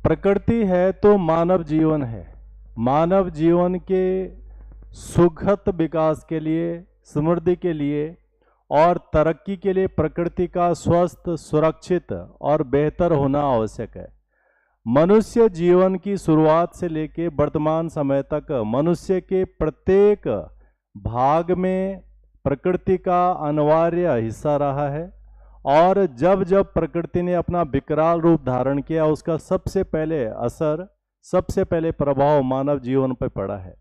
प्रकृति है तो मानव जीवन है। मानव जीवन के सुखद विकास के लिए, समृद्धि के लिए और तरक्की के लिए प्रकृति का स्वस्थ, सुरक्षित और बेहतर होना आवश्यक है। मनुष्य जीवन की शुरुआत से लेकर वर्तमान समय तक मनुष्य के प्रत्येक भाग में प्रकृति का अनिवार्य हिस्सा रहा है और जब जब प्रकृति ने अपना विकराल रूप धारण किया, उसका सबसे पहले असर, सबसे पहले प्रभाव मानव जीवन पर पड़ा है।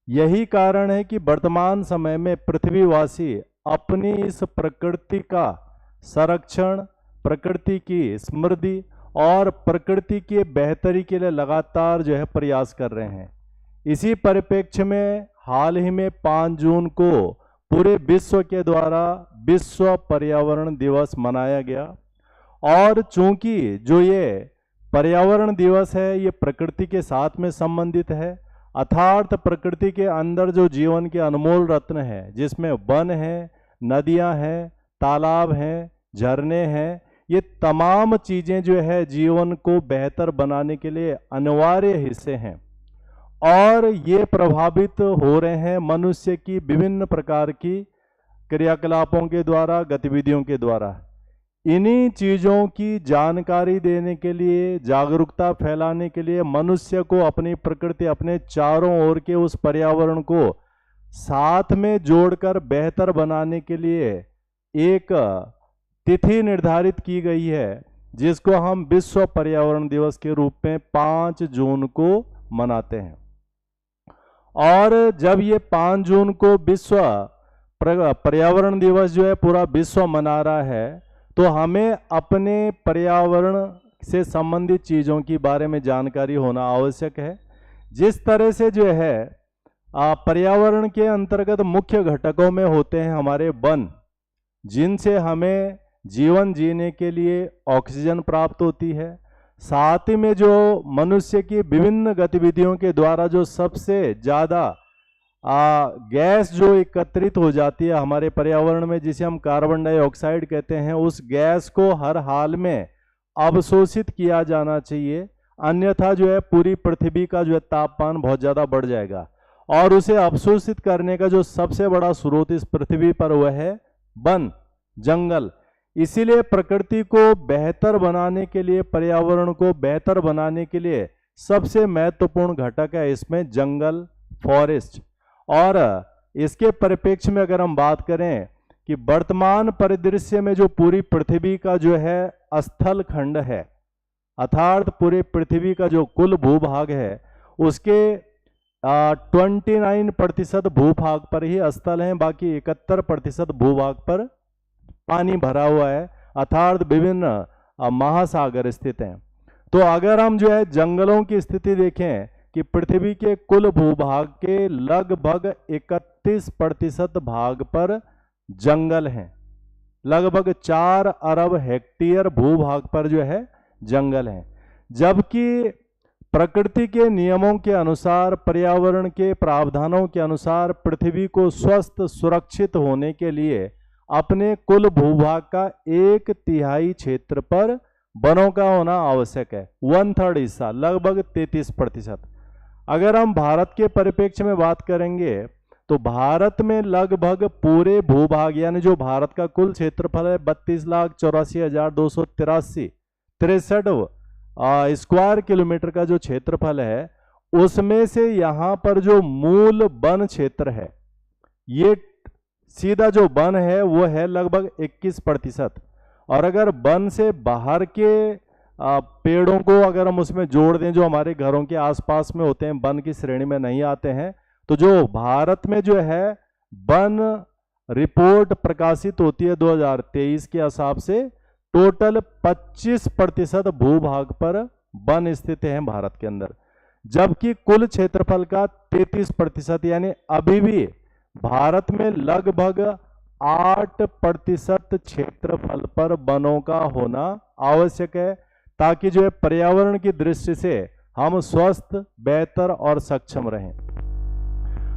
यही कारण है कि वर्तमान समय में पृथ्वीवासी अपनी इस प्रकृति का संरक्षण, प्रकृति की समृद्धि और प्रकृति की बेहतरी के लिए लगातार प्रयास कर रहे हैं। इसी परिप्रेक्ष्य में हाल ही में 5 जून को पूरे विश्व के द्वारा विश्व पर्यावरण दिवस मनाया गया और चूंकि जो ये पर्यावरण दिवस है ये प्रकृति के साथ में संबंधित है, अर्थात प्रकृति के अंदर जो जीवन के अनमोल रत्न है, जिसमें वन है, नदियां हैं, तालाब हैं, झरने हैं, ये तमाम चीज़ें जीवन को बेहतर बनाने के लिए अनिवार्य हिस्से हैं और ये प्रभावित हो रहे हैं मनुष्य की विभिन्न प्रकार की क्रियाकलापों के द्वारा, गतिविधियों के द्वारा। इन्हीं चीज़ों की जानकारी देने के लिए, जागरूकता फैलाने के लिए मनुष्य को अपनी प्रकृति, अपने चारों ओर के उस पर्यावरण को साथ में जोड़कर बेहतर बनाने के लिए एक तिथि निर्धारित की गई है, जिसको हम विश्व पर्यावरण दिवस के रूप में 5 जून को मनाते हैं। और जब ये 5 जून को विश्व पर्यावरण दिवस पूरा विश्व मना रहा है, तो हमें अपने पर्यावरण से संबंधित चीज़ों के बारे में जानकारी होना आवश्यक है। जिस तरह से पर्यावरण के अंतर्गत मुख्य घटकों में होते हैं हमारे वन, जिनसे हमें जीवन जीने के लिए ऑक्सीजन प्राप्त होती है। साथ ही में जो मनुष्य की विभिन्न गतिविधियों के द्वारा जो सबसे ज़्यादा गैस जो एकत्रित हो जाती है हमारे पर्यावरण में, जिसे हम कार्बन डाइऑक्साइड कहते हैं, उस गैस को हर हाल में अवशोषित किया जाना चाहिए, अन्यथा पूरी पृथ्वी का तापमान बहुत ज़्यादा बढ़ जाएगा। और उसे अवशोषित करने का जो सबसे बड़ा स्रोत इस पृथ्वी पर वह है वन, जंगल। इसीलिए प्रकृति को बेहतर बनाने के लिए, पर्यावरण को बेहतर बनाने के लिए सबसे महत्वपूर्ण घटक है इसमें जंगल, फॉरेस्ट। और इसके परिप्रेक्ष्य में अगर हम बात करें कि वर्तमान परिदृश्य में जो पूरी पृथ्वी का स्थल खंड है, अर्थात पूरे पृथ्वी का जो कुल भूभाग है, उसके 29% भूभाग पर ही स्थल हैं, बाकी 71% भूभाग पर पानी भरा हुआ है, अर्थात विभिन्न महासागर स्थित हैं। तो अगर हम जंगलों की स्थिति देखें कि पृथ्वी के कुल भूभाग के लगभग 31% भाग पर जंगल हैं, लगभग 4 अरब हेक्टेयर भूभाग पर जंगल हैं। जबकि प्रकृति के नियमों के अनुसार, पर्यावरण के प्रावधानों के अनुसार पृथ्वी को स्वस्थ, सुरक्षित होने के लिए अपने कुल भूभाग का 1/3 क्षेत्र पर वनों का होना आवश्यक है। 1/3 हिस्सा, लगभग 33%। अगर हम भारत के परिप्रेक्ष्य में बात करेंगे तो भारत में लगभग पूरे भूभाग, यानी जो भारत का कुल क्षेत्रफल है 32,84,283 स्क्वायर किलोमीटर का जो क्षेत्रफल है, उसमें से यहाँ पर जो मूल वन क्षेत्र है, ये सीधा जो वन है वो है लगभग 21%। और अगर वन से बाहर के पेड़ों को अगर हम उसमें जोड़ दें, जो हमारे घरों के आसपास में होते हैं, वन की श्रेणी में नहीं आते हैं, तो जो भारत में वन रिपोर्ट प्रकाशित होती है 2023 के हिसाब से, टोटल 25% भूभाग पर वन स्थित हैं भारत के अंदर, जबकि कुल क्षेत्रफल का 33%, यानी अभी भी भारत में लगभग 8% क्षेत्रफल पर वनों का होना आवश्यक है, ताकि पर्यावरण की दृष्टि से हम स्वस्थ, बेहतर और सक्षम रहें।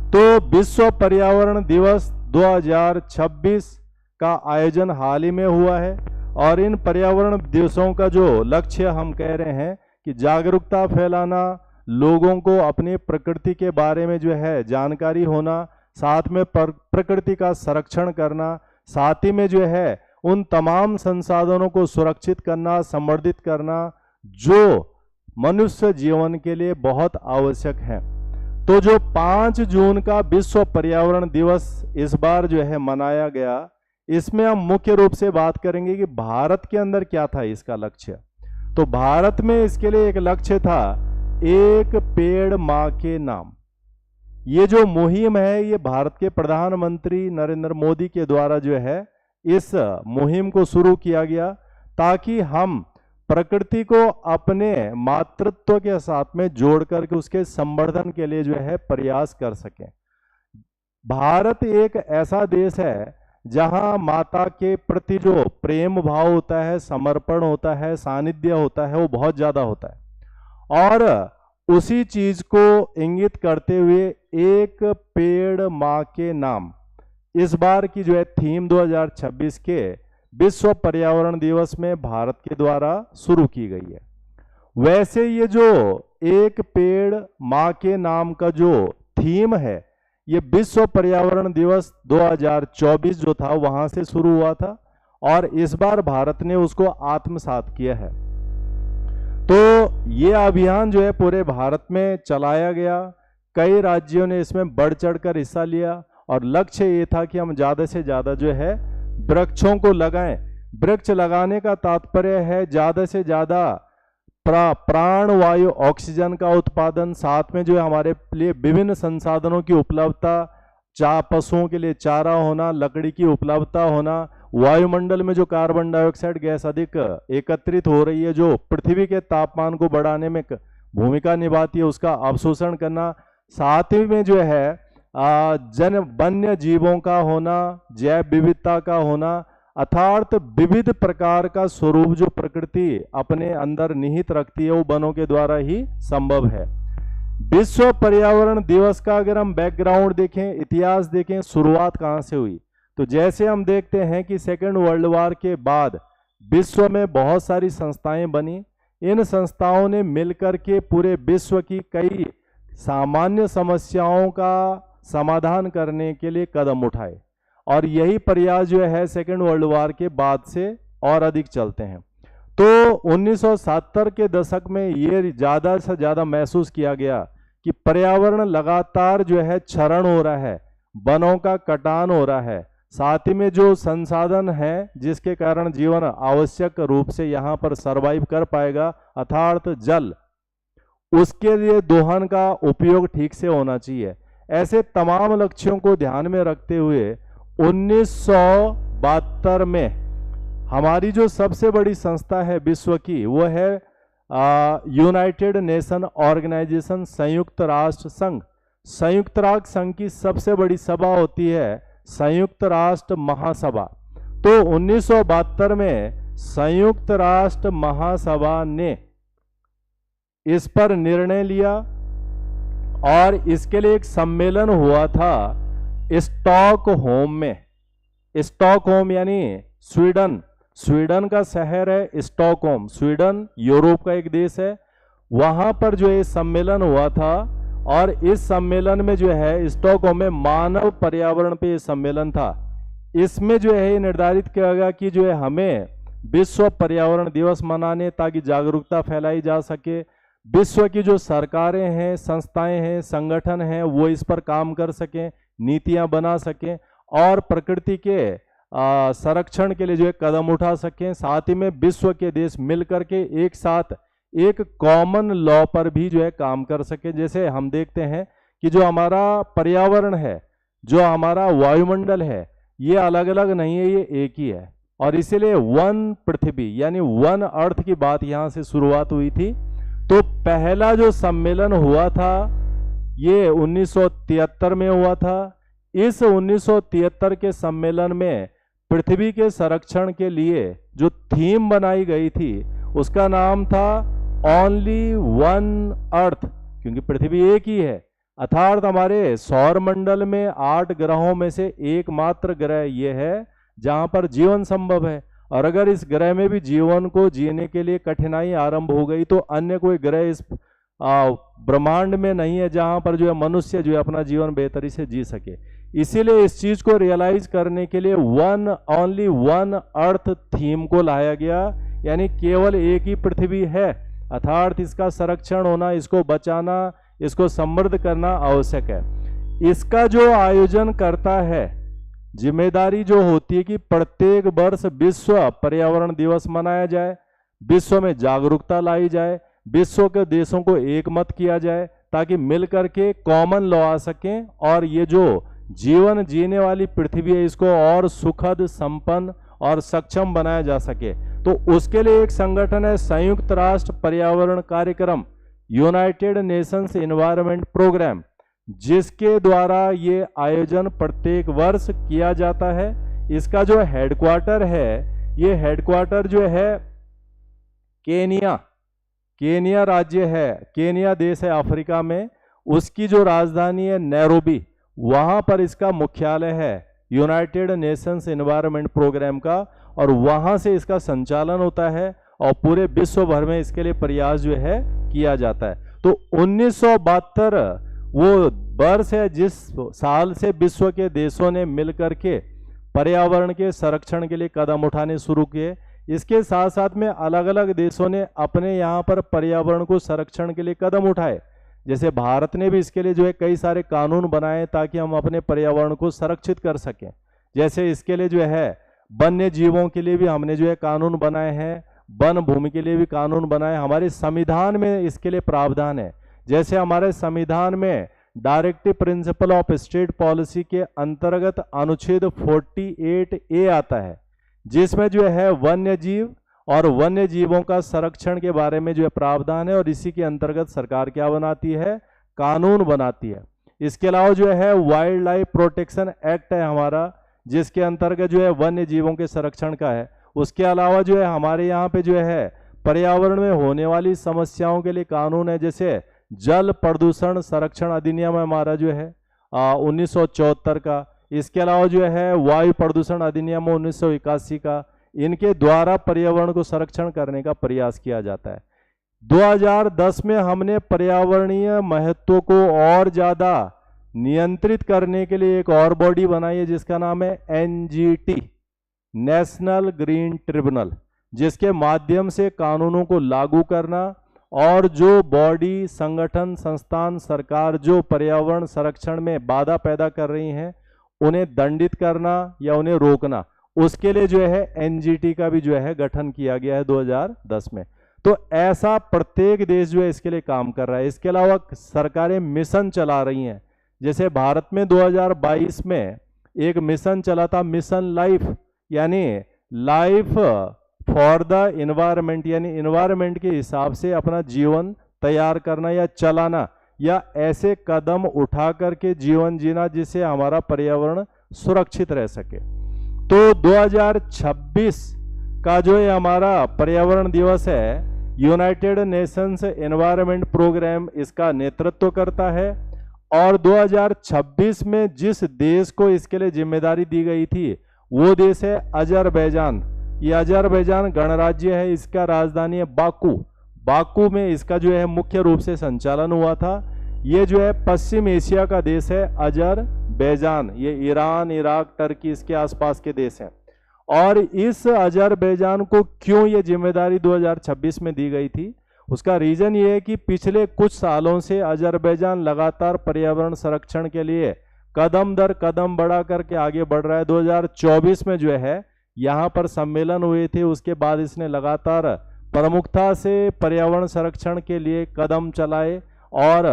तो विश्व पर्यावरण दिवस 2026 का आयोजन हाल ही में हुआ है और इन पर्यावरण दिवसों का जो लक्ष्य हम कह रहे हैं कि जागरूकता फैलाना, लोगों को अपनी प्रकृति के बारे में जो है जानकारी होना, साथ में प्रकृति का संरक्षण करना, साथ ही में जो है उन तमाम संसाधनों को सुरक्षित करना, संवर्धित करना जो मनुष्य जीवन के लिए बहुत आवश्यक है। तो जो 5 जून का विश्व पर्यावरण दिवस इस बार जो है मनाया गया, इसमें हम मुख्य रूप से बात करेंगे कि भारत के अंदर क्या था इसका लक्ष्य। तो भारत में इसके लिए एक लक्ष्य था, एक पेड़ मां के नाम। ये जो मुहिम है, ये भारत के प्रधानमंत्री नरेंद्र मोदी के द्वारा जो है इस मुहिम को शुरू किया गया, ताकि हम प्रकृति को अपने मातृत्व के साथ में जोड़ करके उसके संवर्धन के लिए जो है प्रयास कर सकें। भारत एक ऐसा देश है जहां माता के प्रति जो प्रेम भाव होता है, समर्पण होता है, सानिध्य होता है, वो बहुत ज्यादा होता है। और उसी चीज को इंगित करते हुए एक पेड़ मां के नाम इस बार की जो है थीम 2026 के विश्व पर्यावरण दिवस में भारत के द्वारा शुरू की गई है। वैसे ये जो एक पेड़ मां के नाम का जो थीम है, ये विश्व पर्यावरण दिवस 2024 जो था वहां से शुरू हुआ था और इस बार भारत ने उसको आत्मसात किया है। तो ये अभियान जो है पूरे भारत में चलाया गया, कई राज्यों ने इसमें बढ़ चढ़कर हिस्सा लिया और लक्ष्य ये था कि हम ज़्यादा से ज़्यादा जो है वृक्षों को लगाएं। वृक्ष लगाने का तात्पर्य है ज़्यादा से ज़्यादा प्राण वायु ऑक्सीजन का उत्पादन, साथ में जो है हमारे लिए विभिन्न संसाधनों की उपलब्धता, पशुओं के लिए चारा होना, लकड़ी की उपलब्धता होना, वायुमंडल में जो कार्बन डाइऑक्साइड गैस अधिक एकत्रित हो रही है जो पृथ्वी के तापमान को बढ़ाने में भूमिका निभाती है, उसका अवशोषण करना, साथ ही में जो है वन्य जीवों का होना, जैव विविधता का होना, अर्थात विविध प्रकार का स्वरूप जो प्रकृति अपने अंदर निहित रखती है वो वनों के द्वारा ही संभव है। विश्व पर्यावरण दिवस का अगर हम बैकग्राउंड देखें, इतिहास देखें, शुरुआत कहाँ से हुई, तो जैसे हम देखते हैं कि सेकेंड वर्ल्ड वॉर के बाद विश्व में बहुत सारी संस्थाएं बनी। इन संस्थाओं ने मिलकर के पूरे विश्व की कई सामान्य समस्याओं का समाधान करने के लिए कदम उठाए और यही प्रयास जो है सेकेंड वर्ल्ड वॉर के बाद से और अधिक चलते हैं। तो 1970 के दशक में ये ज़्यादा से ज़्यादा महसूस किया गया कि पर्यावरण लगातार जो है क्षरण हो रहा है, वनों का कटान हो रहा है, साथ ही में जो संसाधन है जिसके कारण जीवन आवश्यक रूप से यहाँ पर सरवाइव कर पाएगा, अर्थात जल, उसके लिए दोहन का उपयोग ठीक से होना चाहिए। ऐसे तमाम लक्ष्यों को ध्यान में रखते हुए 1972 में हमारी जो सबसे बड़ी संस्था है विश्व की, वो है यूनाइटेड नेशन ऑर्गेनाइजेशन, संयुक्त राष्ट्र संघ। संयुक्त राष्ट्र संघ की सबसे बड़ी सभा होती है संयुक्त राष्ट्र महासभा। तो 1972 में संयुक्त राष्ट्र महासभा ने इस पर निर्णय लिया और इसके लिए एक सम्मेलन हुआ था स्टॉकहोम में। स्टॉकहोम यानी स्वीडन, स्वीडन का शहर है स्टॉकहोम, स्वीडन यूरोप का एक देश है। वहां पर जो ये सम्मेलन हुआ था और इस सम्मेलन में जो है स्टॉकहोम में मानव पर्यावरण पे ये सम्मेलन था। इसमें जो है निर्धारित किया गया कि जो है हमें विश्व पर्यावरण दिवस मनाने ताकि जागरूकता फैलाई जा सके। विश्व की जो सरकारें हैं, संस्थाएं हैं, संगठन हैं, वो इस पर काम कर सकें, नीतियां बना सकें और प्रकृति के संरक्षण के लिए जो है कदम उठा सकें। साथ ही में विश्व के देश मिलकर के एक साथ एक कॉमन लॉ पर भी जो है काम कर सके। जैसे हम देखते हैं कि जो हमारा पर्यावरण है, जो हमारा वायुमंडल है, ये अलग अलग नहीं है, ये एक ही है और इसीलिए वन पृथ्वी यानी वन अर्थ की बात यहाँ से शुरुआत हुई थी। तो पहला जो सम्मेलन हुआ था ये 1973 में हुआ था। इस 1973 के सम्मेलन में पृथ्वी के संरक्षण के लिए जो थीम बनाई गई थी उसका नाम था ओनली वन अर्थ, क्योंकि पृथ्वी एक ही है। अर्थात हमारे सौर मंडल में 8 ग्रहों में से एकमात्र ग्रह ये है जहां पर जीवन संभव है और अगर इस ग्रह में भी जीवन को जीने के लिए कठिनाई आरंभ हो गई तो अन्य कोई ग्रह इस ब्रह्मांड में नहीं है जहां पर जो है मनुष्य जो है अपना जीवन बेहतरी से जी सके। इसीलिए इस चीज को रियलाइज करने के लिए ओनली वन अर्थ थीम को लाया गया, यानी केवल एक ही पृथ्वी है, अर्थात इसका संरक्षण होना, इसको बचाना, इसको समृद्ध करना आवश्यक है। इसका जो आयोजन करता है, जिम्मेदारी जो होती है कि प्रत्येक वर्ष विश्व पर्यावरण दिवस मनाया जाए, विश्व में जागरूकता लाई जाए, विश्व के देशों को एक मत किया जाए ताकि मिलकर के कॉमन लॉ आ सकें और ये जो जीवन जीने वाली पृथ्वी है इसको और सुखद, संपन्न और सक्षम बनाया जा सके। तो उसके लिए एक संगठन है संयुक्त राष्ट्र पर्यावरण कार्यक्रम, यूनाइटेड नेशंस एनवायरनमेंट प्रोग्राम, जिसके द्वारा ये आयोजन प्रत्येक वर्ष किया जाता है। इसका जो हेडक्वार्टर है, ये हेडक्वार्टर जो है केनिया राज्य है, केनिया देश है अफ्रीका में, उसकी जो राजधानी है नैरोबी, वहां पर इसका मुख्यालय है यूनाइटेड नेशंस एनवायरनमेंट प्रोग्राम का, और वहां से इसका संचालन होता है और पूरे विश्व भर में इसके लिए प्रयास जो है किया जाता है। तो 1972 वो वर्ष है जिस साल से विश्व के देशों ने मिलकर के पर्यावरण के संरक्षण के लिए कदम उठाने शुरू किए। इसके साथ साथ में अलग अलग देशों ने अपने यहाँ पर पर्यावरण को संरक्षण के लिए कदम उठाए। जैसे भारत ने भी इसके लिए जो है कई सारे कानून बनाए ताकि हम अपने पर्यावरण को संरक्षित कर सकें। जैसे इसके लिए जो है वन्य जीवों के लिए भी हमने जो है कानून बनाए हैं, वन भूमि के लिए भी कानून बनाए। हमारे संविधान में इसके लिए प्रावधान है। जैसे हमारे संविधान में directive principle of state policy के अंतर्गत अनुच्छेद 48A आता है, जिसमें जो है वन्य जीव और वन्य जीवों का संरक्षण के बारे में जो है प्रावधान है, और इसी के अंतर्गत सरकार क्या बनाती है, कानून बनाती है। इसके अलावा जो है वाइल्ड लाइफ प्रोटेक्शन एक्ट है हमारा, जिसके अंतर्गत जो है वन्य जीवों के संरक्षण का है। उसके अलावा जो है हमारे यहाँ पे जो है पर्यावरण में होने वाली समस्याओं के लिए कानून है। जैसे जल प्रदूषण संरक्षण अधिनियम हमारा जो है 1974 का। इसके अलावा जो है वायु प्रदूषण अधिनियम 1981 का। इनके द्वारा पर्यावरण को संरक्षण करने का प्रयास किया जाता है। 2010 में हमने पर्यावरणीय महत्व को और ज्यादा नियंत्रित करने के लिए एक और बॉडी बनाई है जिसका नाम है NGT, नेशनल ग्रीन ट्रिब्यूनल, जिसके माध्यम से कानूनों को लागू करना और जो बॉडी, संगठन, संस्थान, सरकार जो पर्यावरण संरक्षण में बाधा पैदा कर रही हैं उन्हें दंडित करना या उन्हें रोकना, उसके लिए जो है NGT का भी जो है गठन किया गया है 2010 में। तो ऐसा प्रत्येक देश जो है इसके लिए काम कर रहा है। इसके अलावा सरकारें मिशन चला रही हैं। जैसे भारत में 2022 में एक मिशन चला था, मिशन लाइफ, यानी लाइफ फॉर द एनवायरनमेंट, यानी एनवायरनमेंट के हिसाब से अपना जीवन तैयार करना या चलाना, या ऐसे कदम उठा करके जीवन जीना जिससे हमारा पर्यावरण सुरक्षित रह सके। तो 2026 का जो है हमारा पर्यावरण दिवस है, यूनाइटेड नेशंस एनवायरनमेंट प्रोग्राम इसका नेतृत्व करता है। और 2026 में जिस देश को इसके लिए जिम्मेदारी दी गई थी वो देश है अजरबैजान। ये अजरबैजान गणराज्य है, इसका राजधानी है बाकू। बाकू में इसका जो है मुख्य रूप से संचालन हुआ था। ये जो है पश्चिम एशिया का देश है अजरबैजान। ये ईरान, इराक, टर्की इसके आसपास के देश हैं। और इस अजरबैजान को क्यों ये जिम्मेदारी 2026 में दी गई थी, उसका रीजन ये है कि पिछले कुछ सालों से अजरबैजान लगातार पर्यावरण संरक्षण के लिए कदम दर कदम बढ़ा करके आगे बढ़ रहा है। 2024 में जो है यहाँ पर सम्मेलन हुए थे, उसके बाद इसने लगातार प्रमुखता से पर्यावरण संरक्षण के लिए कदम चलाए और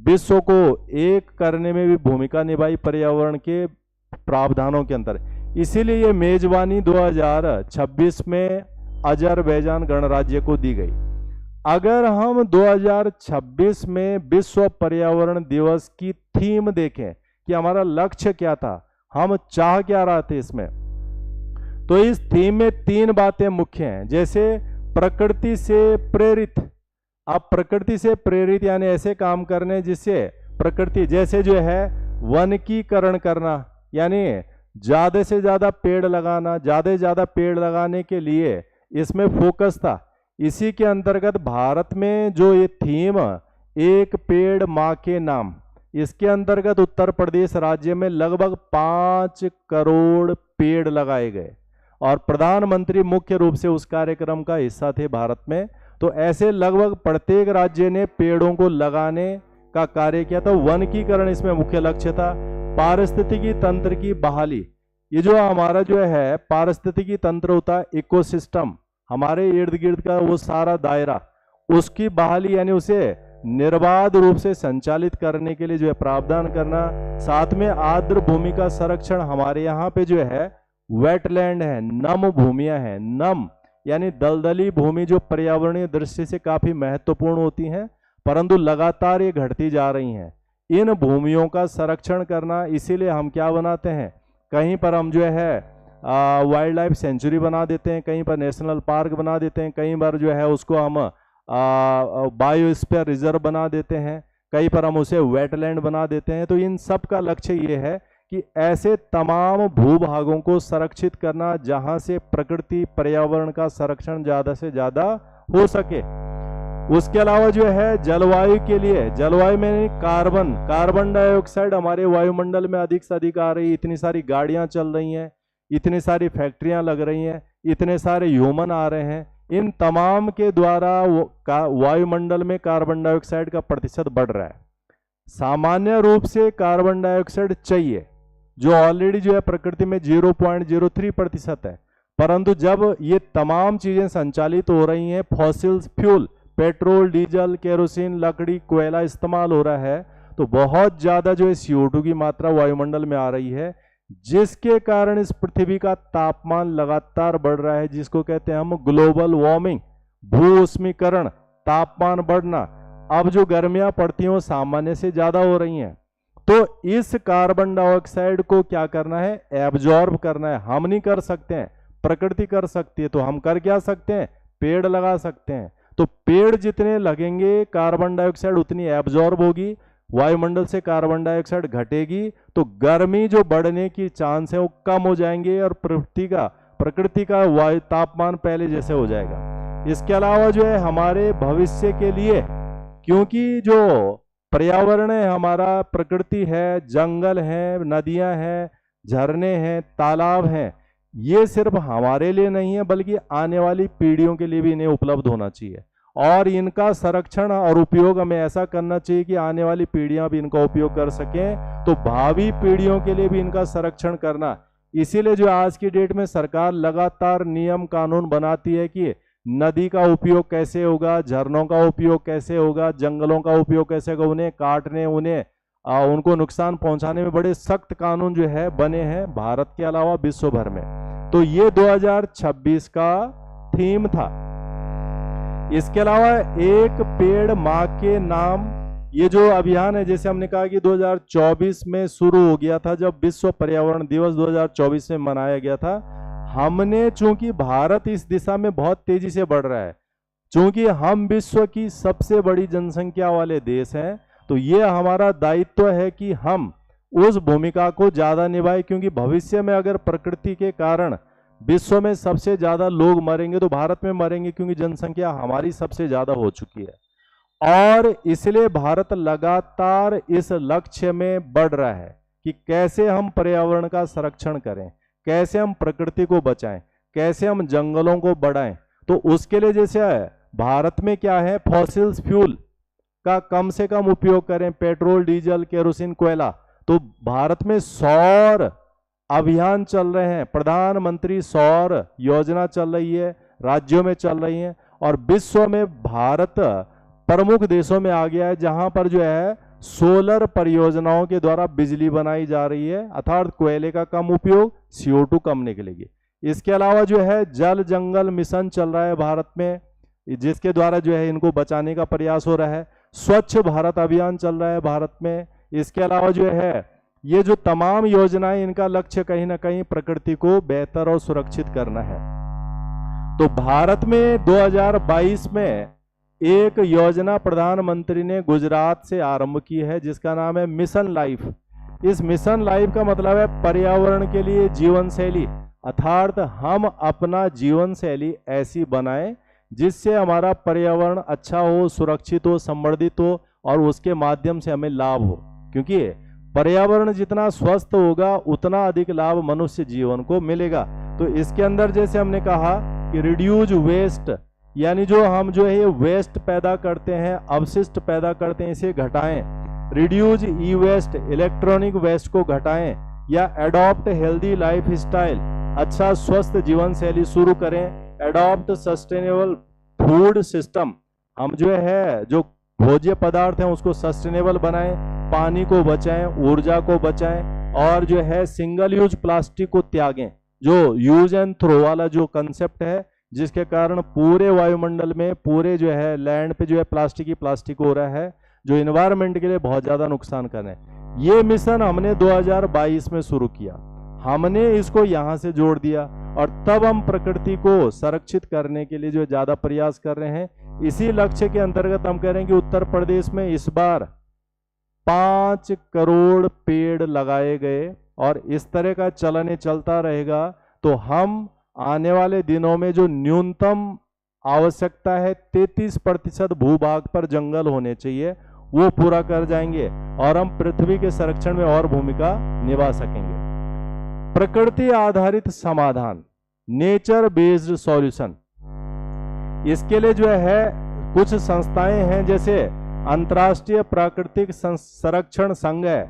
विश्व को एक करने में भी भूमिका निभाई पर्यावरण के प्रावधानों के अंतर। इसीलिए ये मेजबानी 2026 में अजरबैजान गणराज्य को दी गई। अगर हम 2026 में विश्व पर्यावरण दिवस की थीम देखें कि हमारा लक्ष्य क्या था, हम चाह क्या रहे थे इसमें, तो इस थीम में 3 बातें मुख्य हैं। जैसे प्रकृति से प्रेरित। अब प्रकृति से प्रेरित यानी ऐसे काम करने जिससे प्रकृति, जैसे जो है वनीकरण करना, यानी ज़्यादा से ज़्यादा पेड़ लगाना, ज़्यादा से ज़्यादा पेड़ लगाने के लिए इसमें फोकस था। इसी के अंतर्गत भारत में जो ये थीम एक पेड़ माँ के नाम, इसके अंतर्गत उत्तर प्रदेश राज्य में लगभग 5 करोड़ पेड़ लगाए गए और प्रधानमंत्री मुख्य रूप से उस कार्यक्रम का हिस्सा थे भारत में। तो ऐसे लगभग प्रत्येक राज्य ने पेड़ों को लगाने का कार्य किया था। वनीकरण इसमें मुख्य लक्ष्य था। पारिस्थितिकी तंत्र की बहाली, ये जो हमारा जो है पारिस्थितिकी तंत्र होता है, इकोसिस्टम, हमारे इर्द गिर्द का वो सारा दायरा, उसकी बहाली यानी उसे निर्बाध रूप से संचालित करने के लिए जो है प्रावधान करना। साथ में आर्द्र भूमि का संरक्षण, हमारे यहाँ पे जो है वेटलैंड है, नम भूमियां हैं। नम यानी दलदली भूमि जो पर्यावरणीय दृष्टि से काफी महत्वपूर्ण होती हैं, परंतु लगातार ये घटती जा रही हैं। इन भूमियों का संरक्षण करना, इसीलिए हम क्या बनाते हैं, कहीं पर हम जो है वाइल्ड लाइफ सेंचुरी बना देते हैं, कहीं पर नेशनल पार्क बना देते हैं, कहीं पर जो है उसको हम बायोस्फीयर रिजर्व बना देते हैं, कहीं पर हम उसे वेटलैंड बना देते हैं। तो इन सब का लक्ष्य ये है कि ऐसे तमाम भूभागों को संरक्षित करना जहां से प्रकृति पर्यावरण का संरक्षण ज़्यादा से ज़्यादा हो सके। उसके अलावा जो है जलवायु के लिए, जलवायु में कार्बन डाइऑक्साइड हमारे वायुमंडल में अधिक से अधिक आ रही है। इतनी सारी गाड़ियां चल रही हैं, इतनी सारी फैक्ट्रियां लग रही हैं, इतने सारे ह्यूमन आ रहे हैं, इन तमाम के द्वारा वायुमंडल में कार्बन डाइऑक्साइड का प्रतिशत बढ़ रहा है। सामान्य रूप से कार्बन डाइऑक्साइड चाहिए, जो ऑलरेडी जो है प्रकृति में 0.03% है, परंतु जब ये तमाम चीजें संचालित हो रही हैं, fossils fuel, petrol, diesel, kerosene, लकड़ी, कोयला इस्तेमाल हो रहा है, तो बहुत ज्यादा जो है CO2 की मात्रा वायुमंडल में आ रही है, जिसके कारण इस पृथ्वी का तापमान लगातार बढ़ रहा है, जिसको कहते हैं हम ग्लोबल वार्मिंग, भू-उष्मीकरण, तापमान बढ़ना। अब जो गर्मियां पड़ती हैं वो सामान्य से ज्यादा हो रही हैं। तो इस कार्बन डाइऑक्साइड को क्या करना है, एब्जॉर्ब करना है। हम नहीं कर सकते हैं, प्रकृति कर सकती है। तो हम कर क्या सकते हैं, पेड़ लगा सकते हैं। तो पेड़ जितने लगेंगे कार्बन डाइऑक्साइड उतनी एब्जॉर्ब होगी, वायुमंडल से कार्बन डाइऑक्साइड घटेगी, तो गर्मी जो बढ़ने की चांस है वो कम हो जाएंगे और प्रकृति का वायु तापमान पहले जैसे हो जाएगा। इसके अलावा जो है हमारे भविष्य के लिए, क्योंकि जो पर्यावरण है हमारा, प्रकृति है, जंगल है, नदियां हैं, झरने हैं, तालाब हैं, ये सिर्फ हमारे लिए नहीं है बल्कि आने वाली पीढ़ियों के लिए भी इन्हें उपलब्ध होना चाहिए और इनका संरक्षण और उपयोग हमें ऐसा करना चाहिए कि आने वाली पीढ़ियां भी इनका उपयोग कर सकें। तो भावी पीढ़ियों के लिए भी इनका संरक्षण करना, इसीलिए जो आज की डेट में सरकार लगातार नियम कानून बनाती है कि नदी का उपयोग कैसे होगा, झरनों का उपयोग कैसे होगा, जंगलों का उपयोग कैसे होगा, उन्हें काटने, उनको नुकसान पहुंचाने में बड़े सख्त कानून जो है बने हैं भारत के अलावा विश्व भर में। तो ये 2026 का थीम था। इसके अलावा एक पेड़ माँ के नाम, ये जो अभियान है, जैसे हमने कहा कि 2024 में शुरू हो गया था, जब विश्व पर्यावरण दिवस 2024 में मनाया गया था। हमने, चूंकि भारत इस दिशा में बहुत तेजी से बढ़ रहा है, चूंकि हम विश्व की सबसे बड़ी जनसंख्या वाले देश हैं, तो ये हमारा दायित्व है कि हम उस भूमिका को ज्यादा निभाएं, क्योंकि भविष्य में अगर प्रकृति के कारण विश्व में सबसे ज्यादा लोग मरेंगे तो भारत में मरेंगे, क्योंकि जनसंख्या हमारी सबसे ज्यादा हो चुकी है। और इसलिए भारत लगातार इस लक्ष्य में बढ़ रहा है कि कैसे हम पर्यावरण का संरक्षण करें, कैसे हम प्रकृति को बचाएं, कैसे हम जंगलों को बढ़ाएं। तो उसके लिए जैसे भारत में क्या है, फॉसिल्स फ्यूल का कम से कम उपयोग करें, पेट्रोल, डीजल, केरोसिन, कोयला। तो भारत में सौर अभियान चल रहे हैं, प्रधानमंत्री सौर योजना चल रही है, राज्यों में चल रही है, और विश्व में भारत प्रमुख देशों में आ गया है जहां पर जो है सोलर परियोजनाओं के द्वारा बिजली बनाई जा रही है, अर्थात कोयले का कम उपयोग, CO2 कम निकलेगी। इसके अलावा जो है जल जंगल मिशन चल रहा है भारत में, जिसके द्वारा जो है इनको बचाने का प्रयास हो रहा है। स्वच्छ भारत अभियान चल रहा है भारत में। इसके अलावा जो है ये जो तमाम योजनाएं, इनका लक्ष्य कहीं ना कहीं प्रकृति को बेहतर और सुरक्षित करना है। तो भारत में 2022 में एक योजना प्रधानमंत्री ने गुजरात से आरंभ की है, जिसका नाम है मिशन लाइफ। इस मिशन लाइफ का मतलब है पर्यावरण के लिए जीवन शैली, अर्थात हम अपना जीवन शैली ऐसी बनाएं जिससे हमारा पर्यावरण अच्छा हो, सुरक्षित हो, संवर्धित हो और उसके माध्यम से हमें लाभ हो। क्योंकि पर्यावरण जितना स्वस्थ होगा उतना अधिक लाभ मनुष्य जीवन को मिलेगा। तो इसके अंदर जैसे हमने कहा कि रिड्यूज वेस्ट, यानी जो हम जो है ये वेस्ट पैदा करते हैं, अवशिष्ट पैदा करते हैं, इसे घटाएं। रिड्यूज ई वेस्ट, इलेक्ट्रॉनिक वेस्ट को घटाएं। या एडॉप्ट हेल्दी लाइफ स्टाइल, अच्छा स्वस्थ जीवन शैली शुरू करें। एडॉप्ट सस्टेनेबल फूड सिस्टम, हम जो है जो भोज्य पदार्थ हैं उसको सस्टेनेबल बनाएं, पानी को बचाएं, ऊर्जा को बचाएं और जो है सिंगल यूज प्लास्टिक को त्यागें। जो यूज एंड थ्रो वाला जो कंसेप्ट है जिसके कारण पूरे वायुमंडल में, पूरे जो है लैंड पे जो है प्लास्टिक ही प्लास्टिक हो रहा है, जो इन्वायरमेंट के लिए बहुत ज्यादा नुकसान कर रहे हैं। ये मिशन हमने 2022 में शुरू किया, हमने इसको यहाँ से जोड़ दिया और तब हम प्रकृति को संरक्षित करने के लिए जो ज्यादा प्रयास कर रहे हैं। इसी लक्ष्य के अंतर्गत हम कह रहे हैं कि उत्तर प्रदेश में इस बार 5 करोड़ पेड़ लगाए गए और इस तरह का चलन चलता रहेगा तो हम आने वाले दिनों में जो न्यूनतम आवश्यकता है 33% भूभाग पर जंगल होने चाहिए, वो पूरा कर जाएंगे और हम पृथ्वी के संरक्षण में और भूमिका निभा सकेंगे। प्रकृति आधारित समाधान, नेचर बेस्ड सॉल्यूशन, इसके लिए जो है कुछ संस्थाएं हैं जैसे अंतर्राष्ट्रीय प्राकृतिक संरक्षण संघ है,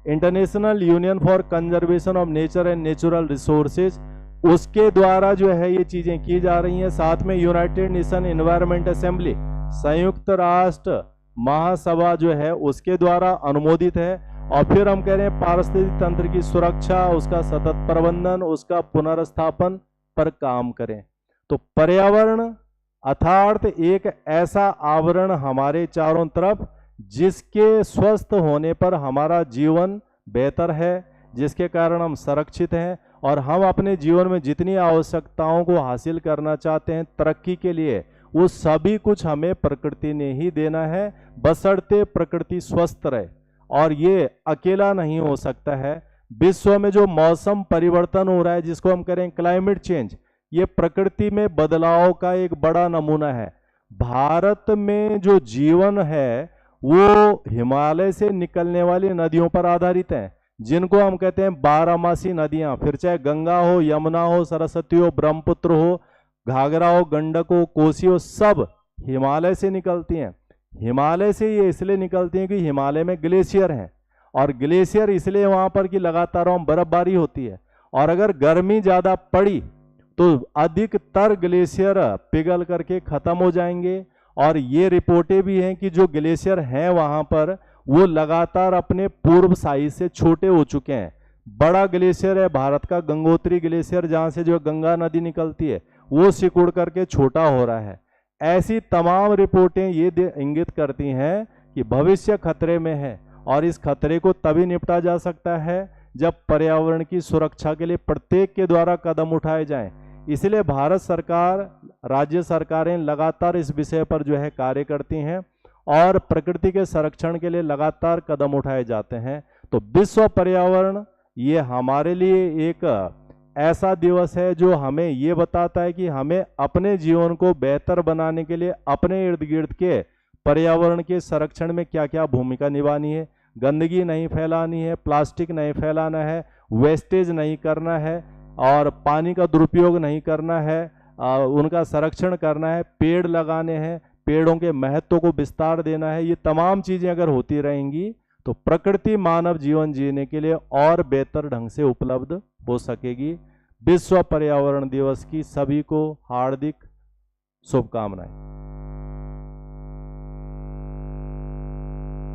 international union for conservation of nature and natural resources, उसके द्वारा जो है ये चीजें की जा रही हैं। साथ में यूनाइटेड नेशन एनवायरनमेंट असेंबली, संयुक्त राष्ट्र महासभा जो है उसके द्वारा अनुमोदित है। और फिर हम कह रहे हैं पारिस्थितिक तंत्र की सुरक्षा, उसका सतत प्रबंधन, उसका पुनर्स्थापन पर काम करें। तो पर्यावरण अर्थात एक ऐसा आवरण हमारे चारों तरफ जिसके स्वस्थ होने पर हमारा जीवन बेहतर है, जिसके कारण हम संरक्षित हैं और हम अपने जीवन में जितनी आवश्यकताओं को हासिल करना चाहते हैं तरक्की के लिए, वो सभी कुछ हमें प्रकृति ने ही देना है, बशर्ते प्रकृति स्वस्थ रहे। और ये अकेला नहीं हो सकता है। विश्व में जो मौसम परिवर्तन हो रहा है जिसको हम करें क्लाइमेट चेंज, ये प्रकृति में बदलाव का एक बड़ा नमूना है। भारत में जो जीवन है वो हिमालय से निकलने वाली नदियों पर आधारित है, जिनको हम कहते हैं 12मासी नदियां, फिर चाहे गंगा हो, यमुना हो, सरस्वती हो, ब्रह्मपुत्र हो, घाघरा हो, गंडक हो, कोसी हो, सब हिमालय से निकलती हैं। हिमालय से ये इसलिए निकलती हैं कि हिमालय में ग्लेशियर हैं और ग्लेशियर इसलिए वहां पर कि लगातार वहां बर्फबारी होती है और अगर गर्मी ज्यादा पड़ी तो अधिकतर ग्लेशियर पिघल करके खत्म हो जाएंगे। और ये रिपोर्टें भी हैं कि जो ग्लेशियर हैं वहां पर वो लगातार अपने पूर्व साइज से छोटे हो चुके हैं। बड़ा ग्लेशियर है भारत का गंगोत्री ग्लेशियर, जहां से जो गंगा नदी निकलती है, वो सिकुड़ करके छोटा हो रहा है। ऐसी तमाम रिपोर्टें ये इंगित करती हैं कि भविष्य खतरे में है और इस खतरे को तभी निपटा जा सकता है जब पर्यावरण की सुरक्षा के लिए प्रत्येक के द्वारा कदम उठाए जाएं। इसलिए भारत सरकार, राज्य सरकारें लगातार इस विषय पर जो है कार्य करती हैं और प्रकृति के संरक्षण के लिए लगातार कदम उठाए जाते हैं। तो विश्व पर्यावरण ये हमारे लिए एक ऐसा दिवस है जो हमें ये बताता है कि हमें अपने जीवन को बेहतर बनाने के लिए अपने इर्द गिर्द के पर्यावरण के संरक्षण में क्या क्या भूमिका निभानी है। गंदगी नहीं फैलानी है, प्लास्टिक नहीं फैलाना है, वेस्टेज नहीं करना है और पानी का दुरुपयोग नहीं करना है, उनका संरक्षण करना है, पेड़ लगाने हैं, पेड़ों के महत्व को विस्तार देना है। ये तमाम चीजें अगर होती रहेंगी तो प्रकृति मानव जीवन जीने के लिए और बेहतर ढंग से उपलब्ध हो सकेगी। विश्व पर्यावरण दिवस की सभी को हार्दिक शुभकामनाएं।